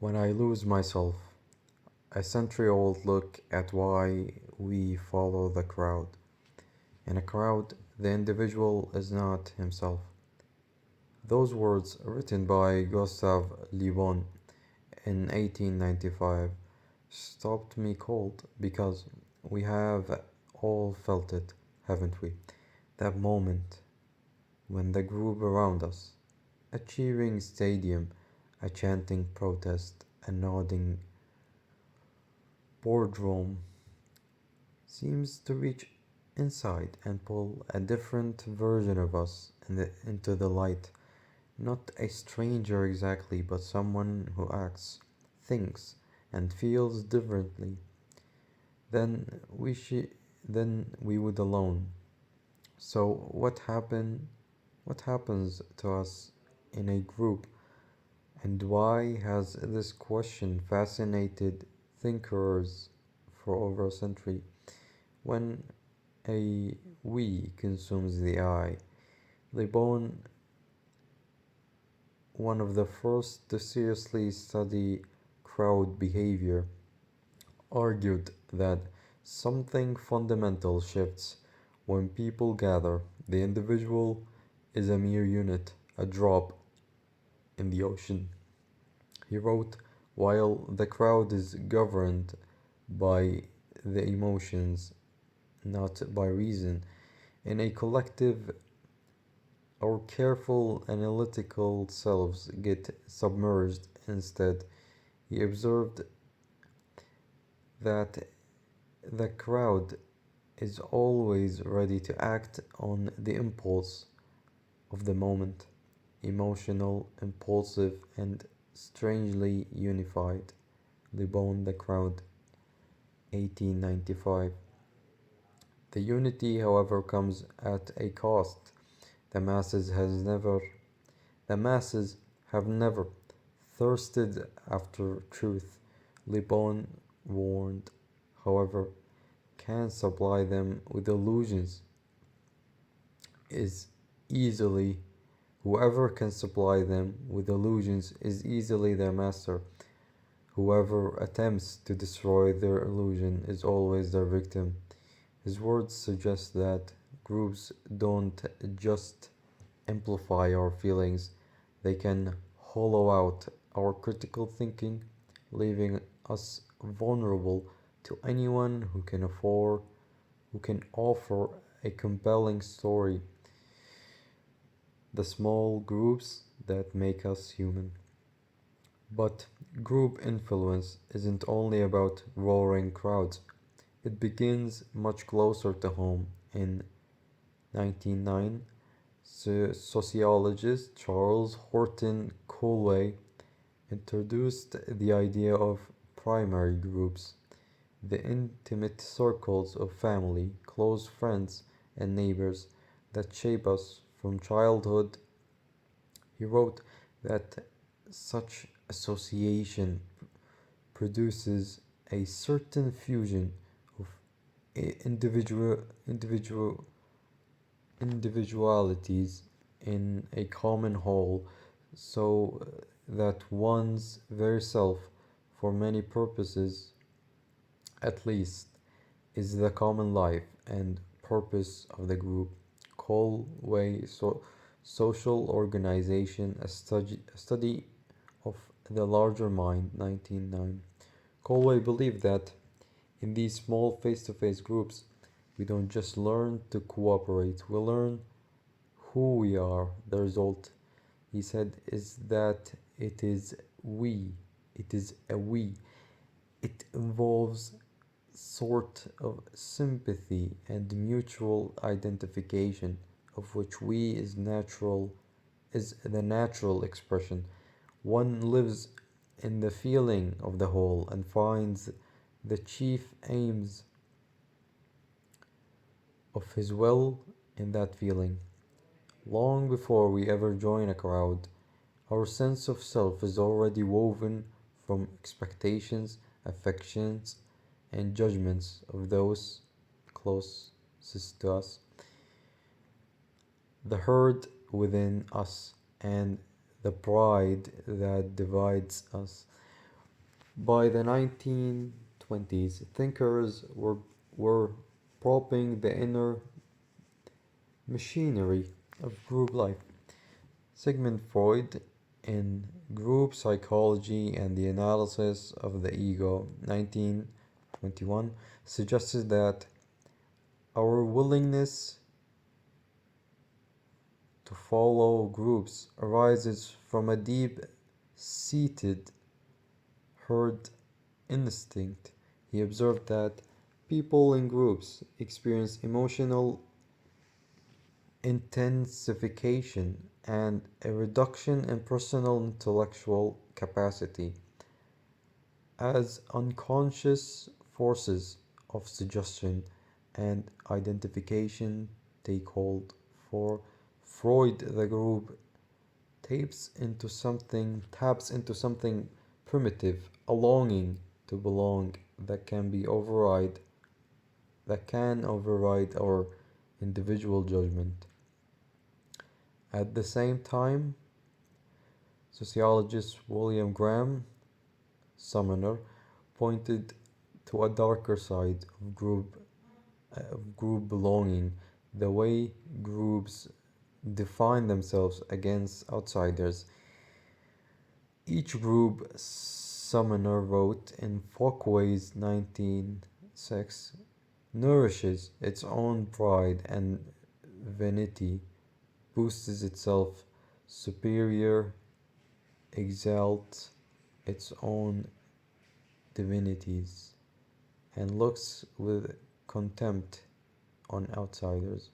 When I lose myself, a century-old look at why we follow the crowd. In a crowd, the individual is not himself. Those words, written by Gustave Le Bon in 1895, stopped me cold because we have all felt it, haven't we? That moment when the group around us, a cheering stadium, a chanting protest, a nodding boardroom, seems to reach inside and pull a different version of us into the light. Not a stranger exactly, but someone who acts, thinks, and feels differently than than we would alone. So what happens to us in a group, and why has this question fascinated thinkers for over a century? When a we consumes the I, Le Bon, one of the first to seriously study crowd behavior, argued that something fundamental shifts when people gather. The individual is a mere unit, a drop in the ocean. He wrote, while the crowd is governed by the emotions, not by reason, in a collective, our careful analytical selves get submerged instead. He observed that the crowd is always ready to act on the impulse of the moment, emotional, impulsive, and strangely unified. Le Bon, The Crowd, 1895. The unity, however, comes at a cost. The masses has never the masses have never thirsted after truth. Le Bon warned, however, can supply them with illusions is easily whoever can supply them with illusions is easily their master. Whoever attempts to destroy their illusion is always their victim. His words suggest that groups don't just amplify our feelings, they can hollow out our critical thinking, leaving us vulnerable to anyone who can offer a compelling story. The small groups that make us human. But group influence isn't only about roaring crowds. It begins much closer to home. In 1909, sociologist Charles Horton Colway introduced the idea of primary groups, the intimate circles of family, close friends, and neighbors that shape us from childhood. He wrote that such association produces a certain fusion of individual individualities in a common whole, so that one's very self, for many purposes at least, is the common life and purpose of the group. Colway Social Organization, a study of the larger mind, 1909. Colway believed that in these small face-to-face groups, we don't just learn to cooperate, we learn who we are. The result, he said, is that it is a we. It involves sort of sympathy and mutual identification, of which we is the natural expression. One lives in the feeling of the whole and finds the chief aims of his will in that feeling. Long before we ever join a crowd, our sense of self is already woven from expectations, affections, and judgments of those closest to us, the herd within us, and the pride that divides us. By the 1920s, thinkers were probing the inner machinery of group life. Sigmund Freud, in Group Psychology and the Analysis of the Ego, 1921, suggested that our willingness to follow groups arises from a deep seated herd instinct. He observed that people in groups experience emotional intensification and a reduction in personal intellectual capacity as unconscious forces of suggestion and identification take hold. For Freud, the group taps into something primitive, a longing to belong that can override our individual judgment. At the same time, sociologist William Graham Sumner pointed to a darker side of group belonging, the way groups define themselves against outsiders. Each group, Sumner wrote in Folkways 1906, nourishes its own pride and vanity, boosts itself superior, exalts its own divinities, and looks with contempt on outsiders.